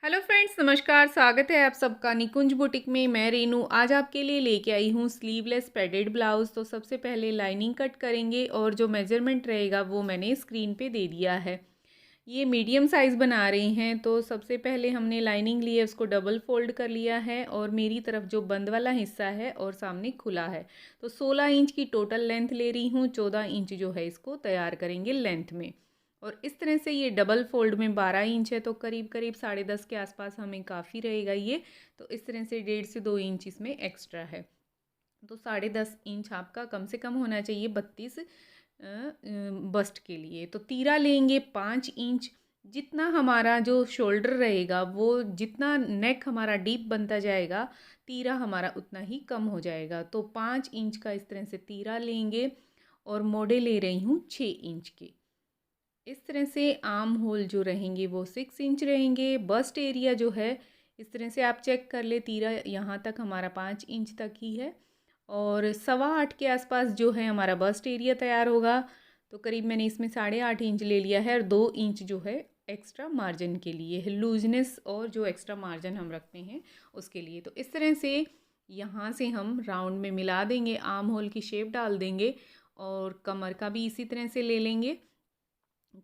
Hello friends, नमस्कार। स्वागत है आप सबका निकुंज बुटीक में। मैं रेनू आज आपके लिए लेके आई हूँ स्लीवलेस पैडेड ब्लाउज़। तो सबसे पहले लाइनिंग कट करेंगे और जो मेजरमेंट रहेगा वो मैंने स्क्रीन पे दे दिया है। ये मीडियम साइज़ बना रही हैं, तो सबसे पहले हमने लाइनिंग ली है, उसको डबल फोल्ड कर लिया है और मेरी तरफ जो बंद वाला हिस्सा है और सामने खुला है, तो 16 इंच की टोटल लेंथ ले रही हूँ। 14 इंच जो है इसको तैयार करेंगे लेंथ में। और इस तरह से ये डबल फोल्ड में 12 इंच है, तो करीब करीब 10.5 के आसपास हमें काफ़ी रहेगा ये। तो इस तरह से 1.5 से 2 इंच इसमें एक्स्ट्रा है, तो 10.5 इंच आपका कम से कम होना चाहिए 32 बस्ट के लिए। तो तीरा लेंगे 5 इंच। जितना हमारा जो शोल्डर रहेगा, वो जितना नेक हमारा डीप बनता जाएगा, तीरा हमारा उतना ही कम हो जाएगा। तो 5 इंच का इस तरह से तीरा लेंगे और मोड़े ले रही हूँ 6 इंच के। इस तरह से आर्म होल जो रहेंगे वो 6 इंच रहेंगे। बस्ट एरिया जो है इस तरह से आप चेक कर ले, तीरा यहाँ तक हमारा 5 इंच तक ही है और 8.25 के आसपास जो है हमारा बस्ट एरिया तैयार होगा। तो करीब मैंने इसमें 8.5 इंच ले लिया है और 2 इंच जो है एक्स्ट्रा मार्जिन के लिए है, लूजनेस और जो एक्स्ट्रा मार्जिन हम रखते हैं उसके लिए। तो इस तरह से यहाँ से हम राउंड में मिला देंगे, आर्म होल की शेप डाल देंगे और कमर का भी इसी तरह से ले लेंगे।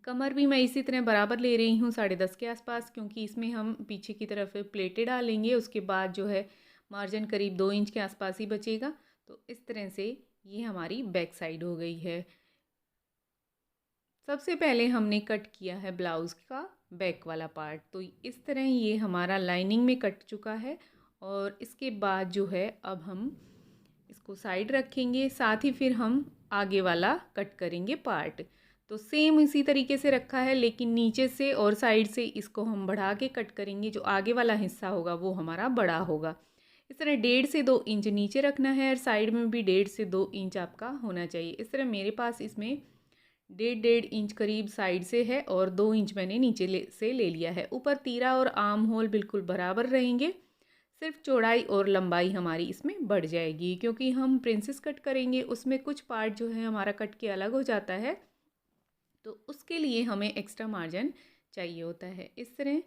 कमर भी मैं इसी तरह बराबर ले रही हूँ 10.5 के आसपास, क्योंकि इसमें हम पीछे की तरफ प्लेटें डालेंगे। उसके बाद जो है मार्जिन करीब 2 इंच के आसपास ही बचेगा। तो इस तरह से ये हमारी बैक साइड हो गई है। सबसे पहले हमने कट किया है ब्लाउज़ का बैक वाला पार्ट, तो इस तरह ये हमारा लाइनिंग में कट चुका है। और इसके बाद जो है अब हम इसको साइड रखेंगे, साथ ही फिर हम आगे वाला कट करेंगे पार्ट। तो सेम इसी तरीके से रखा है, लेकिन नीचे से और साइड से इसको हम बढ़ा के कट करेंगे। जो आगे वाला हिस्सा होगा वो हमारा बड़ा होगा। इस तरह 1.5 से 2 इंच नीचे रखना है और साइड में भी 1.5 से 2 इंच आपका होना चाहिए। इस तरह मेरे पास इसमें 1.5 इंच करीब साइड से है और 2 इंच मैंने नीचे से ले लिया है। ऊपर तीरा और आर्म होल बिल्कुल बराबर रहेंगे, सिर्फ चौड़ाई और लंबाई हमारी इसमें बढ़ जाएगी, क्योंकि हम प्रिंसेस कट करेंगे उसमें कुछ पार्ट जो है हमारा कट के अलग हो जाता है, तो उसके लिए हमें एक्स्ट्रा मार्जिन चाहिए होता है। इस तरह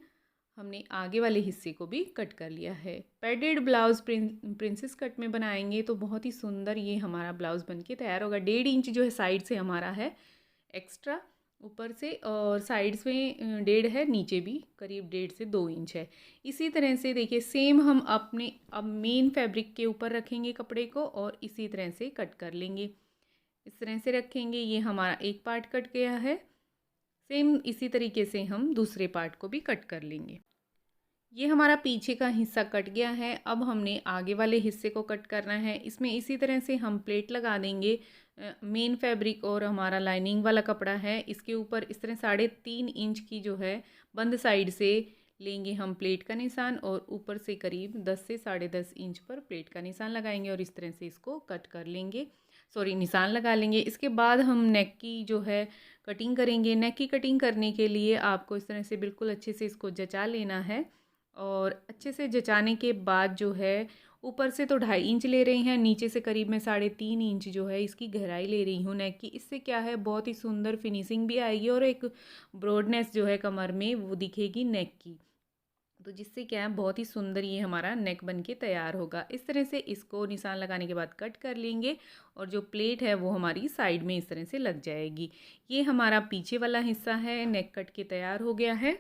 हमने आगे वाले हिस्से को भी कट कर लिया है। पैडेड ब्लाउज़ प्रिंसेस कट में बनाएंगे तो बहुत ही सुंदर ये हमारा ब्लाउज़ बन के तैयार होगा। 1.5 इंच जो है साइड से हमारा है एक्स्ट्रा ऊपर से, और साइड्स में 1.5 है, नीचे भी करीब 1.5 से 2 इंच है। इसी तरह से देखिए सेम हम अपने अब मेन फैब्रिक के ऊपर रखेंगे कपड़े को और इसी तरह से कट कर लेंगे। इस तरह से रखेंगे। ये हमारा एक पार्ट कट गया है, सेम इसी तरीके से हम दूसरे पार्ट को भी कट कर लेंगे। ये हमारा पीछे का हिस्सा कट गया है। अब हमने आगे वाले हिस्से को कट करना है। इसमें इसी तरह से हम प्लेट लगा देंगे। मेन फैब्रिक और हमारा लाइनिंग वाला कपड़ा है, इसके ऊपर इस तरह 3.5 इंच की जो है बंद साइड से लेंगे हम प्लेट का निशान और ऊपर से करीब 10 से 10.5 इंच पर प्लेट का निशान लगाएंगे और इस तरह से इसको कट कर लेंगे, सॉरी निशान लगा लेंगे। इसके बाद हम नेक की जो है कटिंग करेंगे। नेक की कटिंग करने के लिए आपको इस तरह से बिल्कुल अच्छे से इसको जचा लेना है और अच्छे से जचाने के बाद जो है ऊपर से तो 2.5 इंच ले रही हैं, नीचे से करीब मैं 3.5 इंच जो है इसकी गहराई ले रही हूँ नेक की। इससे क्या है बहुत ही सुंदर फिनिशिंग भी आएगी और एक ब्रॉडनेस जो है कमर में वो दिखेगी नेक की, तो जिससे क्या है बहुत ही सुंदर ये हमारा नेक बन के तैयार होगा। इस तरह से इसको निशान लगाने के बाद कट कर लेंगे और जो प्लेट है वो हमारी साइड में इस तरह से लग जाएगी। ये हमारा पीछे वाला हिस्सा है, नेक कट के तैयार हो गया है।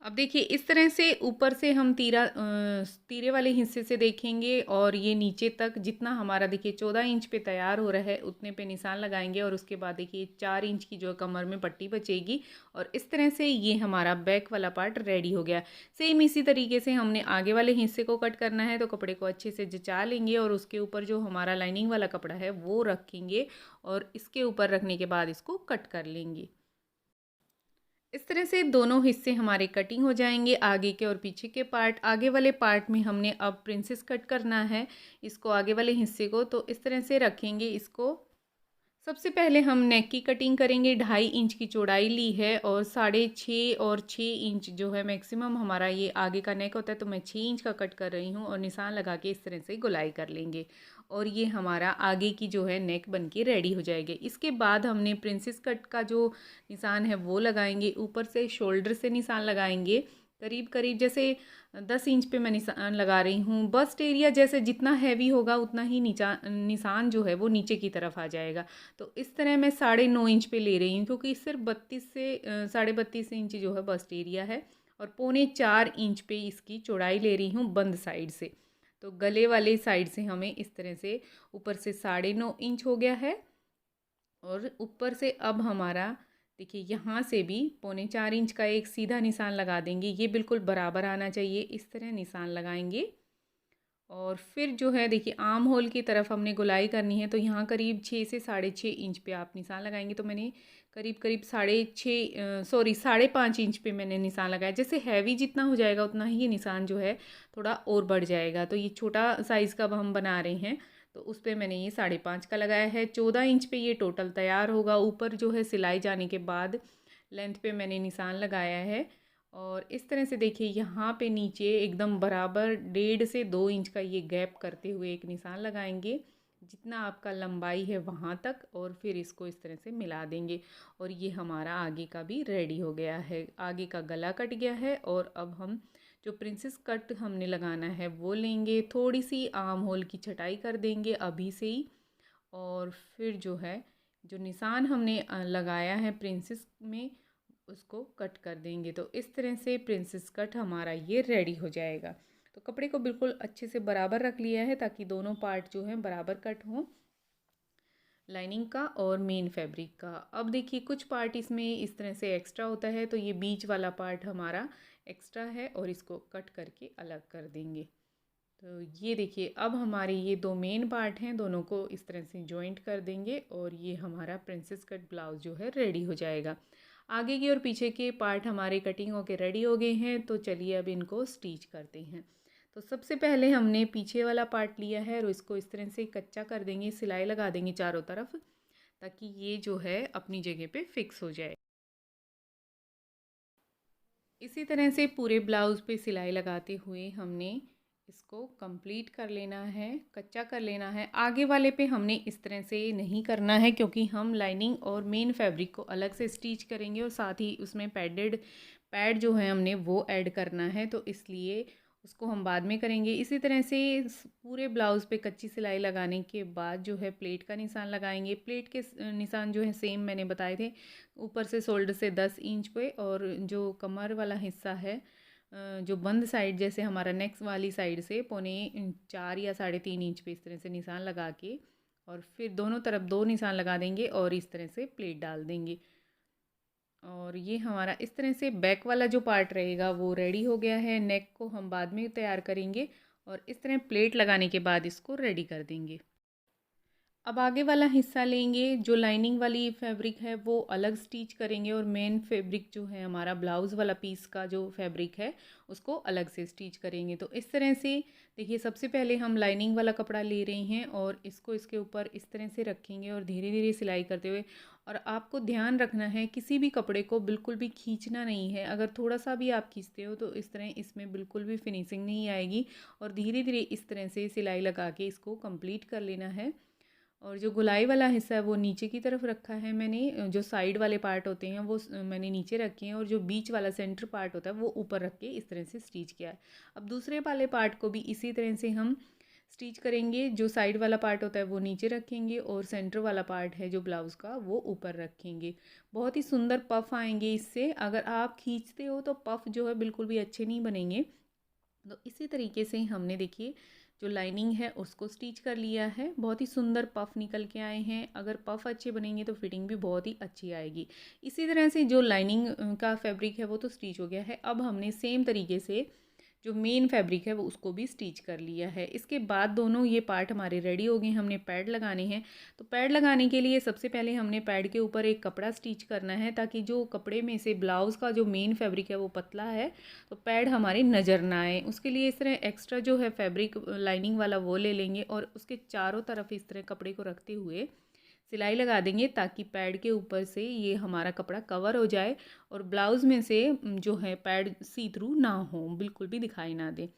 अब देखिए इस तरह से ऊपर से हम तीरे वाले हिस्से से देखेंगे और ये नीचे तक जितना हमारा देखिए 14 इंच पे तैयार हो रहा है उतने पे निशान लगाएंगे और उसके बाद देखिए 4 इंच की जो कमर में पट्टी बचेगी और इस तरह से ये हमारा बैक वाला पार्ट रेडी हो गया। सेम इसी तरीके से हमने आगे वाले हिस्से को कट करना है, तो कपड़े को अच्छे से जचा लेंगे और उसके ऊपर जो हमारा लाइनिंग वाला कपड़ा है वो रखेंगे और इसके ऊपर रखने के बाद इसको कट कर लेंगे। इस तरह से दोनों हिस्से हमारे कटिंग हो जाएंगे, आगे के और पीछे के पार्ट। आगे वाले पार्ट में हमने अब प्रिंसेस कट करना है इसको, आगे वाले हिस्से को, तो इस तरह से रखेंगे इसको। सबसे पहले हम नेक की कटिंग करेंगे। 2.5 इंच की चौड़ाई ली है और 6.5 और 6 इंच जो है मैक्सिमम हमारा ये आगे का नेक होता है, तो मैं 6 इंच का कट कर रही हूँ और निशान लगा के इस तरह से गोलाई कर लेंगे और ये हमारा आगे की जो है नेक बन के रेडी हो जाएगी। इसके बाद हमने प्रिंसेस कट का जो निशान है वो लगाएंगे, ऊपर से शोल्डर से निशान लगाएंगे करीब करीब जैसे 10 इंच पे मैं निशान लगा रही हूँ। बस्ट एरिया जैसे जितना हैवी होगा उतना ही निशान जो है वो नीचे की तरफ आ जाएगा। तो इस तरह मैं 9.5 इंच पे ले रही हूँ, क्योंकि सिर्फ 32 से 32.5 इंच जो है बस्ट एरिया है, और 3.25 इंच पे इसकी चौड़ाई ले रही हूँ बंद साइड से। तो गले वाले साइड से हमें इस तरह से ऊपर से 9.5 इंच हो गया है, और ऊपर से अब हमारा देखिए यहाँ से भी 3.25 इंच का एक सीधा निशान लगा देंगे। ये बिल्कुल बराबर आना चाहिए, इस तरह निशान लगाएंगे। और फिर जो है देखिए आर्म होल की तरफ हमने गोलाई करनी है, तो यहाँ करीब 6 से 6.5 इंच पे आप निशान लगाएंगे। तो मैंने करीब करीब 5.5 इंच पे मैंने निशान लगाया। जैसे हैवी जितना हो जाएगा उतना ही ये निशान जो है थोड़ा और बढ़ जाएगा। तो ये छोटा साइज़ का अब हम बना रहे हैं, तो उस पर मैंने ये 5.5 का लगाया है। 14 इंच पे ये टोटल तैयार होगा। ऊपर जो है सिलाई जाने के बाद लेंथ पे मैंने निशान लगाया है, और इस तरह से देखिए यहाँ पे नीचे एकदम बराबर 1.5 से 2 इंच का ये गैप करते हुए एक निशान लगाएंगे, जितना आपका लंबाई है वहाँ तक, और फिर इसको इस तरह से मिला देंगे। और ये हमारा आगे का भी रेडी हो गया है। आगे का गला कट गया है, और अब हम जो प्रिंसेस कट हमने लगाना है वो लेंगे। थोड़ी सी आर्म होल की छटाई कर देंगे अभी से ही, और फिर जो है जो निशान हमने लगाया है प्रिंसेस में उसको कट कर देंगे। तो इस तरह से प्रिंसेस कट हमारा ये रेडी हो जाएगा। तो कपड़े को बिल्कुल अच्छे से बराबर रख लिया है, ताकि दोनों पार्ट जो हैं बराबर कट हों, लाइनिंग का और मेन फैब्रिक का। अब देखिए कुछ पार्ट इसमें इस तरह से एक्स्ट्रा होता है, तो ये बीच वाला पार्ट हमारा एक्स्ट्रा है, और इसको कट करके अलग कर देंगे। तो ये देखिए अब हमारे ये दो मेन पार्ट हैं, दोनों को इस तरह से जॉइंट कर देंगे, और ये हमारा प्रिंसेस कट ब्लाउज़ जो है रेडी हो जाएगा। आगे के और पीछे के पार्ट हमारे कटिंग होके रेडी हो गए हैं। तो चलिए अब इनको स्टिच करते हैं। तो सबसे पहले हमने पीछे वाला पार्ट लिया है, और इसको इस तरह से कच्चा कर देंगे, सिलाई लगा देंगे चारों तरफ, ताकि ये जो है अपनी जगह पे फिक्स हो जाए। इसी तरह से पूरे ब्लाउज़ पे सिलाई लगाते हुए हमने इसको कंप्लीट कर लेना है, कच्चा कर लेना है। आगे वाले पे हमने इस तरह से नहीं करना है, क्योंकि हम लाइनिंग और मेन फैब्रिक को अलग से स्टिच करेंगे, और साथ ही उसमें पैड जो है हमने वो ऐड करना है, तो इसलिए उसको हम बाद में करेंगे। इसी तरह से पूरे ब्लाउज़ पे कच्ची सिलाई लगाने के बाद जो है प्लेट का निशान लगाएंगे। प्लेट के निशान जो है सेम मैंने बताए थे, ऊपर से शोल्डर से 10 इंच पे, और जो कमर वाला हिस्सा है जो बंद साइड जैसे हमारा नेक्स्ट वाली साइड से 4.25 या 3.5 इंच पे इस तरह से निशान लगा के, और फिर दोनों तरफ 2 निशान लगा देंगे, और इस तरह से प्लेट डाल देंगे। और ये हमारा इस तरह से बैक वाला जो पार्ट रहेगा वो रेडी हो गया है। नेक को हम बाद में तैयार करेंगे, और इस तरह प्लेट लगाने के बाद इसको रेडी कर देंगे। अब आगे वाला हिस्सा लेंगे, जो लाइनिंग वाली फैब्रिक है वो अलग स्टिच करेंगे, और मेन फैब्रिक जो है हमारा ब्लाउज़ वाला पीस का जो फैब्रिक है उसको अलग से स्टिच करेंगे। तो इस तरह से देखिए सबसे पहले हम लाइनिंग वाला कपड़ा ले रहे हैं, और इसको इसके ऊपर इस तरह से रखेंगे, और धीरे धीरे सिलाई करते हुए। और आपको ध्यान रखना है किसी भी कपड़े को बिल्कुल भी खींचना नहीं है। अगर थोड़ा सा भी आप खींचते हो तो इस तरह इसमें बिल्कुल भी फिनिशिंग नहीं आएगी, और धीरे धीरे इस तरह से सिलाई लगा के इसको कंप्लीट कर लेना है। और जो गोलाई वाला हिस्सा है वो नीचे की तरफ रखा है मैंने, जो साइड वाले पार्ट होते हैं वो मैंने नीचे रखे हैं, और जो बीच वाला सेंटर पार्ट होता है वो ऊपर रख के इस तरह से स्टिच किया है। अब दूसरे वाले पार्ट को भी इसी तरह से हम स्टिच करेंगे। जो साइड वाला पार्ट होता है वो नीचे रखेंगे, और सेंटर वाला पार्ट है जो ब्लाउज़ का वो ऊपर रखेंगे। बहुत ही सुंदर पफ़ आएंगे इससे। अगर आप खींचते हो तो पफ़ जो है बिल्कुल भी अच्छे नहीं बनेंगे। तो इसी तरीके से हमने देखिए जो लाइनिंग है उसको स्टिच कर लिया है। बहुत ही सुंदर पफ़ निकल के आए हैं। अगर पफ़ अच्छे बनेंगे तो फिटिंग भी बहुत ही अच्छी आएगी। इसी तरह से जो लाइनिंग का फैब्रिक है वो तो स्टिच हो गया है। अब हमने सेम तरीके से जो मेन फैब्रिक है वो उसको भी स्टिच कर लिया है। इसके बाद दोनों ये पार्ट हमारे रेडी हो गए। हमने पैड लगाने हैं, तो पैड लगाने के लिए सबसे पहले हमने पैड के ऊपर एक कपड़ा स्टिच करना है, ताकि जो कपड़े में से ब्लाउज़ का जो मेन फैब्रिक है वो पतला है, तो पैड हमारी नज़र ना आए। उसके लिए इस तरह एक्स्ट्रा जो है फैब्रिक लाइनिंग वाला वो ले लेंगे, और उसके चारों तरफ इस तरह कपड़े को रखते हुए सिलाई लगा देंगे, ताकि पैड के ऊपर से ये हमारा कपड़ा कवर हो जाए, और ब्लाउज़ में से जो है पैड सी थ्रू ना हो, बिल्कुल भी दिखाई ना दे।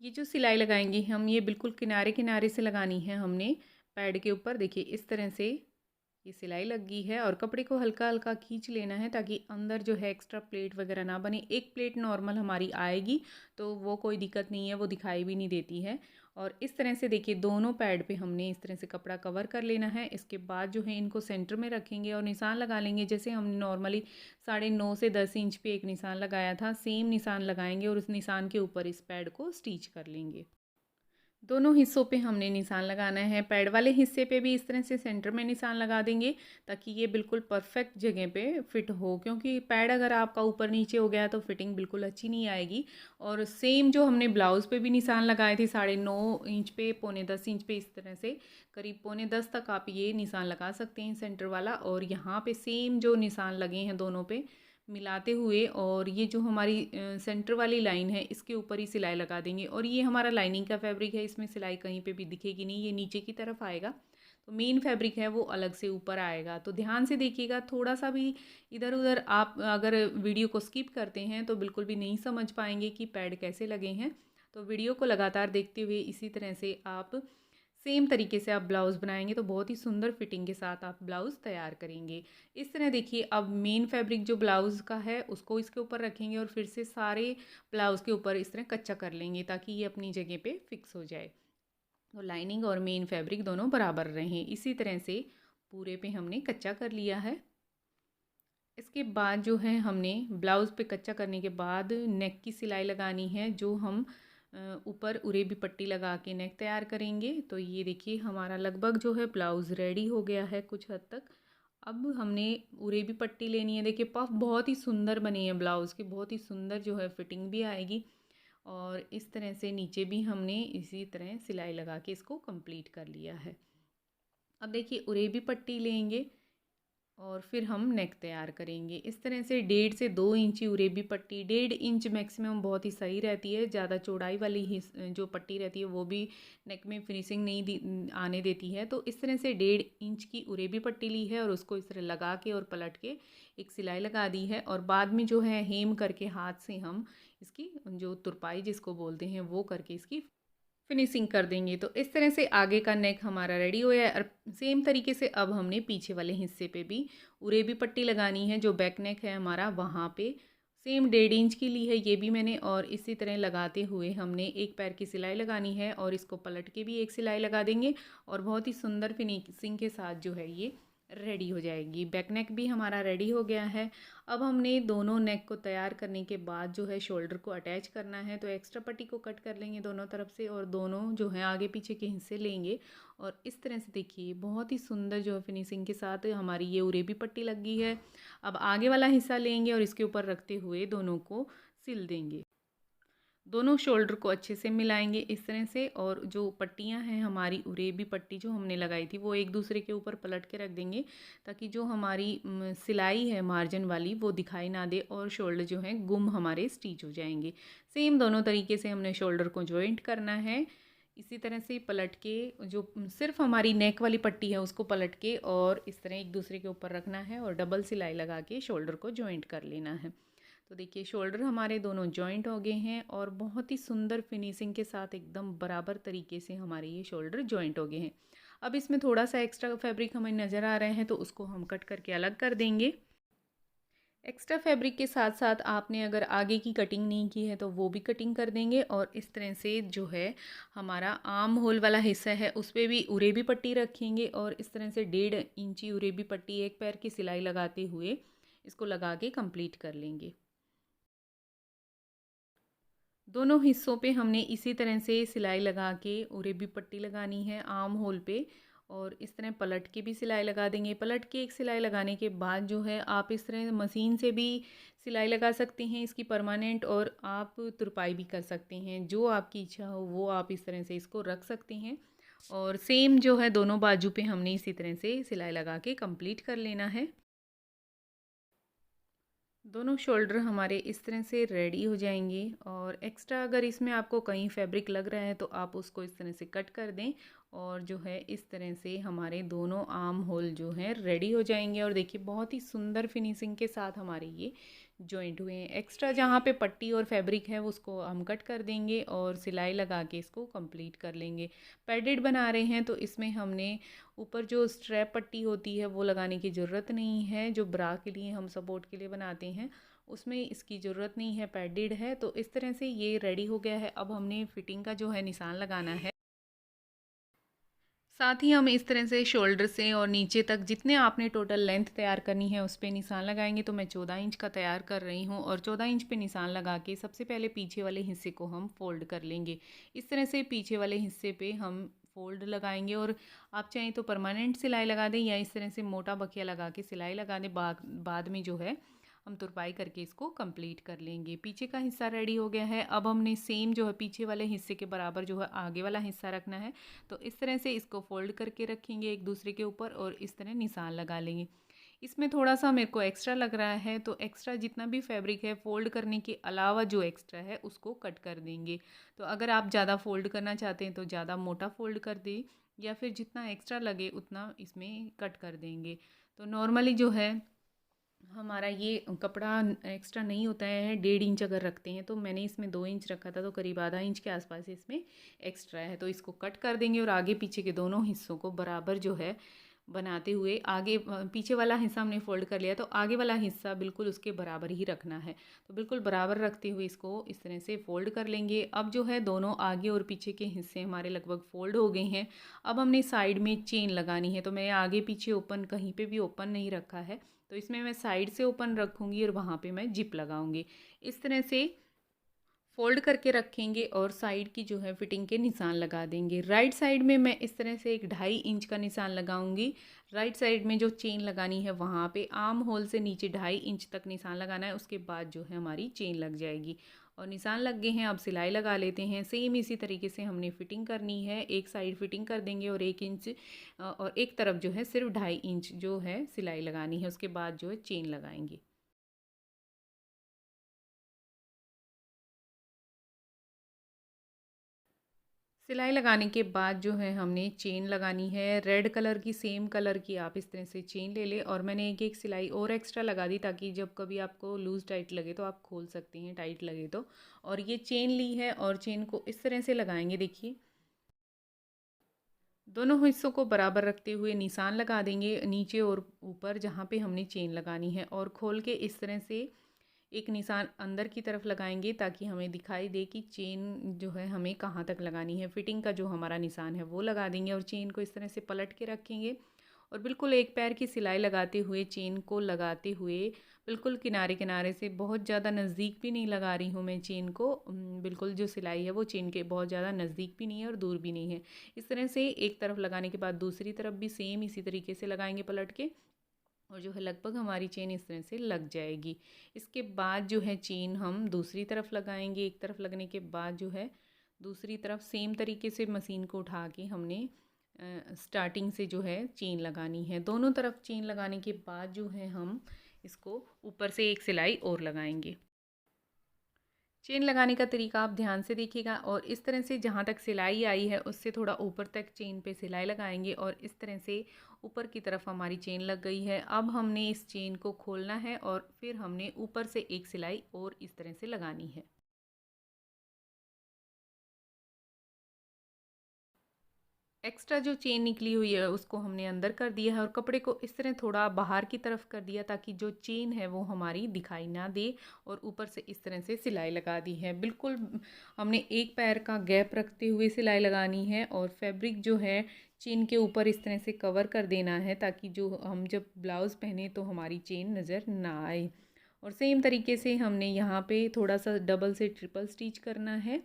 ये जो सिलाई लगाएंगे हम ये बिल्कुल किनारे किनारे से लगानी है हमने पैड के ऊपर। देखिए इस तरह से ये सिलाई लग गई है और कपड़े को हल्का हल्का खींच लेना है ताकि अंदर जो है एक्स्ट्रा प्लेट वगैरह ना बने। एक प्लेट नॉर्मल हमारी आएगी तो वो कोई दिक्कत नहीं है, वो दिखाई भी नहीं देती है। और इस तरह से देखिए दोनों पैड पे हमने इस तरह से कपड़ा कवर कर लेना है। इसके बाद जो है इनको सेंटर में रखेंगे और निशान लगा लेंगे। जैसे हमने नॉर्मली 9.5 से 10 इंच पे एक निशान लगाया था, सेम निशान लगाएंगे और उस निशान के ऊपर इस पैड को स्टिच कर लेंगे। दोनों हिस्सों पे हमने निशान लगाना है। पैड वाले हिस्से पे भी इस तरह से सेंटर में निशान लगा देंगे ताकि ये बिल्कुल परफेक्ट जगह पे फिट हो, क्योंकि पैड अगर आपका ऊपर नीचे हो गया तो फिटिंग बिल्कुल अच्छी नहीं आएगी। और सेम जो हमने ब्लाउज़ पे भी निशान लगाए थे 9.5 इंच पे, 9.25 इंच पे, इस तरह से करीब 9.25 तक आप ये निशान लगा सकते हैं सेंटर वाला। और यहाँ पे सेम जो निशान लगे हैं दोनों पे मिलाते हुए, और ये जो हमारी सेंटर वाली लाइन है इसके ऊपर ही सिलाई लगा देंगे। और ये हमारा लाइनिंग का फैब्रिक है, इसमें सिलाई कहीं पे भी दिखेगी नहीं, ये नीचे की तरफ आएगा। तो मेन फैब्रिक है वो अलग से ऊपर आएगा। तो ध्यान से देखिएगा, थोड़ा सा भी इधर उधर आप अगर वीडियो को स्किप करते हैं तो बिल्कुल भी नहीं समझ पाएंगे कि पैड कैसे लगे हैं। तो वीडियो को लगातार देखते हुए इसी तरह से आप सेम तरीके से आप ब्लाउज़ बनाएंगे तो बहुत ही सुंदर फिटिंग के साथ आप ब्लाउज़ तैयार करेंगे। इस तरह देखिए, अब मेन फैब्रिक जो ब्लाउज़ का है उसको इसके ऊपर रखेंगे और फिर से सारे ब्लाउज़ के ऊपर इस तरह कच्चा कर लेंगे ताकि ये अपनी जगह पे फिक्स हो जाए। तो लाइनिंग और मेन फैब्रिक दोनों बराबर रहें। इसी तरह से पूरे पे हमने कच्चा कर लिया है। इसके बाद जो है हमने ब्लाउज़ पे कच्चा करने के बाद नेक की सिलाई लगानी है, जो हम ऊपर उरेबी पट्टी लगा के नेक तैयार करेंगे। तो ये देखिए हमारा लगभग जो है ब्लाउज़ रेडी हो गया है कुछ हद तक। अब हमने उरेबी पट्टी लेनी है। देखिए पफ बहुत ही सुंदर बनी है ब्लाउज़ की, बहुत ही सुंदर जो है फिटिंग भी आएगी। और इस तरह से नीचे भी हमने इसी तरह सिलाई लगा के इसको कंप्लीट कर लिया है। अब देखिए उरेबी पट्टी लेंगे और फिर हम नेक तैयार करेंगे। इस तरह से 1.5 से 2 इंची उरेबी पट्टी, 1.5 इंच मैक्सिमम बहुत ही सही रहती है। ज़्यादा चौड़ाई वाली जो पट्टी रहती है वो भी नेक में फिनिशिंग नहीं आने देती है। तो इस तरह से 1.5 इंच की उरेबी पट्टी ली है और उसको इस तरह लगा के और पलट के एक सिलाई लगा दी है। और बाद में जो है हेम करके हाथ से हम इसकी जो तुरपाई जिसको बोलते हैं वो करके इसकी फिनिशिंग कर देंगे। तो इस तरह से आगे का नेक हमारा रेडी हो गया है। और सेम तरीके से अब हमने पीछे वाले हिस्से पे भी उरेबी पट्टी लगानी है। जो बैक नेक है हमारा वहाँ पे सेम 1.5 इंच की ली है ये भी मैंने, और इसी तरह लगाते हुए हमने एक पैर की सिलाई लगानी है और इसको पलट के भी एक सिलाई लगा देंगे और बहुत ही सुंदर फिनिशिंग के साथ जो है ये रेडी हो जाएगी। बैक नेक भी हमारा रेडी हो गया है। अब हमने दोनों नेक को तैयार करने के बाद जो है शोल्डर को अटैच करना है। तो एक्स्ट्रा पट्टी को कट कर लेंगे दोनों तरफ से और दोनों जो है आगे पीछे के हिस्से लेंगे। और इस तरह से देखिए बहुत ही सुंदर जो है फिनिशिंग के साथ हमारी ये उरेबी पट्टी लग गई है। अब आगे वाला हिस्सा लेंगे और इसके ऊपर रखते हुए दोनों को सिल देंगे। दोनों शोल्डर को अच्छे से मिलाएंगे इस तरह से। और जो पट्टियां हैं हमारी उरेबी पट्टी जो हमने लगाई थी वो एक दूसरे के ऊपर पलट के रख देंगे ताकि जो हमारी सिलाई है मार्जिन वाली वो दिखाई ना दे और शोल्डर जो है गुम हमारे स्टिच हो जाएंगे। सेम दोनों तरीके से हमने शोल्डर को जॉइंट करना है। इसी तरह से पलट के जो सिर्फ हमारी नेक वाली पट्टी है उसको पलट के और इस तरह एक दूसरे के ऊपर रखना है और डबल सिलाई लगा के शोल्डर को जॉइंट कर लेना है। तो देखिए शोल्डर हमारे दोनों जॉइंट हो गए हैं और बहुत ही सुंदर फिनिशिंग के साथ एकदम बराबर तरीके से हमारे ये शोल्डर जॉइंट हो गए हैं। अब इसमें थोड़ा सा एक्स्ट्रा फैब्रिक हमें नज़र आ रहे हैं तो उसको हम कट करके अलग कर देंगे। एक्स्ट्रा फैब्रिक के साथ साथ आपने अगर आगे की कटिंग नहीं की है तो वो भी कटिंग कर देंगे। और इस तरह से जो है हमारा आर्म होल वाला हिस्सा है उस पर भी उरेबी पट्टी रखेंगे और इस तरह से 1.5 इंची उरेबी पट्टी एक पैर की सिलाई लगाते हुए इसको लगा के कंप्लीट कर लेंगे। दोनों हिस्सों पे हमने इसी तरह से सिलाई लगा के उरेबी पट्टी लगानी है आर्म होल पे और इस तरह पलट के भी सिलाई लगा देंगे। पलट के एक सिलाई लगाने के बाद जो है आप इस तरह मशीन से भी सिलाई लगा सकते हैं इसकी परमानेंट, और आप तुरपाई भी कर सकते हैं। जो आपकी इच्छा हो वो आप इस तरह से इसको रख सकते हैं। और सेम जो है दोनों बाजू पे हमने इसी तरह से सिलाई लगा के कंप्लीट कर लेना है। दोनों शोल्डर हमारे इस तरह से रेडी हो जाएंगे। और एक्स्ट्रा अगर इसमें आपको कहीं फैब्रिक लग रहा है तो आप उसको इस तरह से कट कर दें और जो है इस तरह से हमारे दोनों आर्म होल जो है रेडी हो जाएंगे। और देखिए बहुत ही सुंदर फिनिशिंग के साथ हमारे ये जॉइंट हुए हैं। एक्स्ट्रा जहाँ पे पट्टी और फैब्रिक है उसको हम कट कर देंगे और सिलाई लगा के इसको कंप्लीट कर लेंगे। पैडेड बना रहे हैं तो इसमें हमने ऊपर जो स्ट्रैप पट्टी होती है वो लगाने की ज़रूरत नहीं है। जो ब्रा के लिए हम सपोर्ट के लिए बनाते हैं उसमें इसकी ज़रूरत नहीं है, पैडेड है। तो इस तरह से ये रेडी हो गया है। अब हमने फिटिंग का जो है निशान लगाना है। साथ ही हम इस तरह से शोल्डर से और नीचे तक जितने आपने टोटल लेंथ तैयार करनी है उस पे निशान लगाएंगे। तो मैं 14 इंच का तैयार कर रही हूँ और 14 इंच पे निशान लगा के सबसे पहले पीछे वाले हिस्से को हम फोल्ड कर लेंगे। इस तरह से पीछे वाले हिस्से पे हम फोल्ड लगाएंगे और आप चाहें तो परमानेंट सिलाई लगा दें या इस तरह से मोटा बखिया लगा के सिलाई लगा दें। बाद में जो है हम तुरपाई करके इसको कंप्लीट कर लेंगे। पीछे का हिस्सा रेडी हो गया है। अब हमने सेम जो है पीछे वाले हिस्से के बराबर जो है आगे वाला हिस्सा रखना है। तो इस तरह से इसको फोल्ड करके रखेंगे एक दूसरे के ऊपर और इस तरह निशान लगा लेंगे। इसमें थोड़ा सा मेरे को एक्स्ट्रा लग रहा है तो एक्स्ट्रा जितना भी फैब्रिक है फोल्ड करने के अलावा जो एक्स्ट्रा है उसको कट कर देंगे। तो अगर आप ज़्यादा फोल्ड करना चाहते हैं तो ज़्यादा मोटा फोल्ड कर दें या फिर जितना एक्स्ट्रा लगे उतना इसमें कट कर देंगे। तो नॉर्मली जो है हमारा ये कपड़ा एक्स्ट्रा नहीं होता है। 1.5 इंच अगर रखते हैं तो मैंने इसमें 2 इंच रखा था तो करीब आधा इंच के आसपास इसमें एक्स्ट्रा है। तो इसको कट कर देंगे और आगे पीछे के दोनों हिस्सों को बराबर जो है बनाते हुए आगे पीछे वाला हिस्सा हमने फोल्ड कर लिया तो आगे वाला हिस्सा बिल्कुल उसके बराबर ही रखना है। तो बिल्कुल बराबर रखते हुए इसको इस तरह से फोल्ड कर लेंगे। अब जो है दोनों आगे और पीछे के हिस्से हमारे लगभग फोल्ड हो गए हैं। अब हमने साइड में चेन लगानी है। तो मैं आगे पीछे ओपन कहीं पे भी ओपन नहीं रखा है। तो इसमें मैं साइड से ओपन रखूँगी और वहाँ पे मैं जिप लगाऊँगी। इस तरह से फोल्ड करके रखेंगे और साइड की जो है फिटिंग के निशान लगा देंगे। राइट साइड में मैं इस तरह से एक 2.5 इंच का निशान लगाऊंगी। राइट साइड में जो चेन लगानी है वहाँ पे आर्म होल से नीचे 2.5 इंच तक निशान लगाना है। उसके बाद जो है हमारी चेन लग जाएगी और निशान लग गए हैं। अब सिलाई लगा लेते हैं। सेम इसी तरीके से हमने फिटिंग करनी है। एक साइड फिटिंग कर देंगे और 1 इंच और एक तरफ जो है सिर्फ 2.5 इंच जो है सिलाई लगानी है। उसके बाद जो है चेन लगाएंगे। सिलाई लगाने के बाद जो है हमने चेन लगानी है। रेड कलर की सेम कलर की आप इस तरह से चेन ले लें और मैंने एक सिलाई और एक्स्ट्रा लगा दी ताकि जब कभी आपको लूज़ टाइट लगे तो आप खोल सकती हैं, टाइट लगे तो। और ये चेन ली है और चेन को इस तरह से लगाएंगे। देखिए दोनों हिस्सों को बराबर रखते हुए निशान लगा देंगे नीचे और ऊपर जहाँ पे हमने चेन लगानी है और खोल के इस तरह से एक निशान अंदर की तरफ लगाएंगे ताकि हमें दिखाई दे कि चेन जो है हमें कहाँ तक लगानी है। फिटिंग का जो हमारा निशान है वो लगा देंगे और चेन को इस तरह से पलट के रखेंगे और बिल्कुल एक पैर की सिलाई लगाते हुए चेन को लगाते हुए बिल्कुल किनारे किनारे से, बहुत ज़्यादा नज़दीक भी नहीं लगा रही हूँ मैं चेन को। बिल्कुल जो सिलाई है वो चेन के बहुत ज़्यादा नज़दीक भी नहीं है और दूर भी नहीं है। इस तरह से एक तरफ लगाने के बाद दूसरी तरफ भी सेम इसी तरीके से लगाएंगे पलट के और जो है लगभग हमारी चेन इस तरह से लग जाएगी। इसके बाद जो है चेन हम दूसरी तरफ लगाएंगे। एक तरफ लगने के बाद जो है दूसरी तरफ सेम तरीके से मशीन को उठा के हमने स्टार्टिंग से जो है चेन लगानी है। दोनों तरफ चेन लगाने के बाद जो है हम इसको ऊपर से एक सिलाई और लगाएंगे। चेन लगाने का तरीका आप ध्यान से देखिएगा और इस तरह से जहाँ तक सिलाई आई है उससे थोड़ा ऊपर तक चेन पे सिलाई लगाएंगे और इस तरह से ऊपर की तरफ हमारी चेन लग गई है। अब हमने इस चेन को खोलना है और फिर हमने ऊपर से एक सिलाई और इस तरह से लगानी है। एक्स्ट्रा जो चेन निकली हुई है उसको हमने अंदर कर दिया है और कपड़े को इस तरह थोड़ा बाहर की तरफ कर दिया ताकि जो चेन है वो हमारी दिखाई ना दे और ऊपर से इस तरह से सिलाई लगा दी है। बिल्कुल हमने एक पैर का गैप रखते हुए सिलाई लगानी है और फैब्रिक जो है चेन के ऊपर इस तरह से कवर कर देना है ताकि जो हम जब ब्लाउज़ पहने तो हमारी चेन नज़र ना आए। और सेम तरीके से हमने यहाँ पे थोड़ा सा डबल से ट्रिपल स्टिच करना है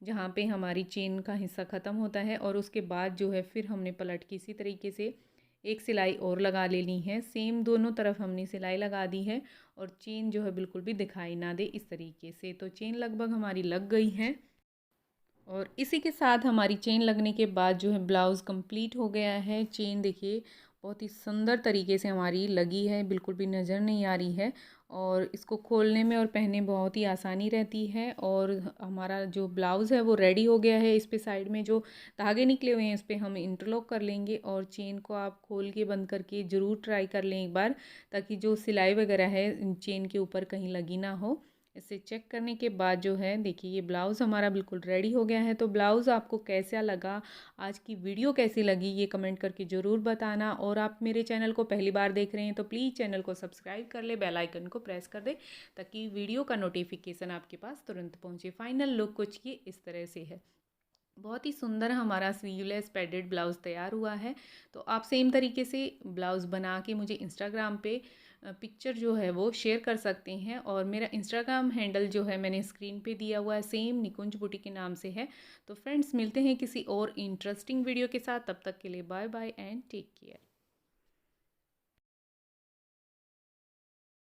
जहाँ पे हमारी चेन का हिस्सा ख़त्म होता है और उसके बाद जो है फिर हमने पलट के इसी तरीके से एक सिलाई और लगा लेनी है। सेम दोनों तरफ हमने सिलाई लगा दी है और चेन जो है बिल्कुल भी दिखाई ना दे इस तरीके से। तो चेन लगभग हमारी लग गई है और इसी के साथ हमारी चेन लगने के बाद जो है ब्लाउज़ कंप्लीट हो गया है। चेन देखिए बहुत ही सुंदर तरीके से हमारी लगी है, बिल्कुल भी नज़र नहीं आ रही है और इसको खोलने में और पहनने में बहुत ही आसानी रहती है। और हमारा जो ब्लाउज़ है वो रेडी हो गया है। इस पे साइड में जो धागे निकले हुए हैं इस पे हम इंटरलॉक कर लेंगे और चेन को आप खोल के बंद करके ज़रूर ट्राई कर लें एक बार, ताकि जो सिलाई वगैरह है चेन के ऊपर कहीं लगी ना हो। इसे चेक करने के बाद जो है देखिए ये ब्लाउज़ हमारा बिल्कुल रेडी हो गया है। तो ब्लाउज़ आपको कैसा लगा, आज की वीडियो कैसी लगी, ये कमेंट करके ज़रूर बताना। और आप मेरे चैनल को पहली बार देख रहे हैं तो प्लीज़ चैनल को सब्सक्राइब कर ले, बेल आइकन को प्रेस कर दे ताकि वीडियो का नोटिफिकेशन आपके पास तुरंत पहुंचे। फाइनल लुक कुछ की इस तरह से है। बहुत ही सुंदर हमारा स्लीवलेस पैडेड ब्लाउज़ तैयार हुआ है। तो आप सेम तरीके से ब्लाउज़ बना के मुझे इंस्टाग्राम पे पिक्चर जो है वो शेयर कर सकते हैं। और मेरा इंस्टाग्राम हैंडल जो है मैंने स्क्रीन पे दिया हुआ है, सेम निकुंज बुटीक के नाम से है। तो फ्रेंड्स मिलते हैं किसी और इंटरेस्टिंग वीडियो के साथ, तब तक के लिए bye bye and take care.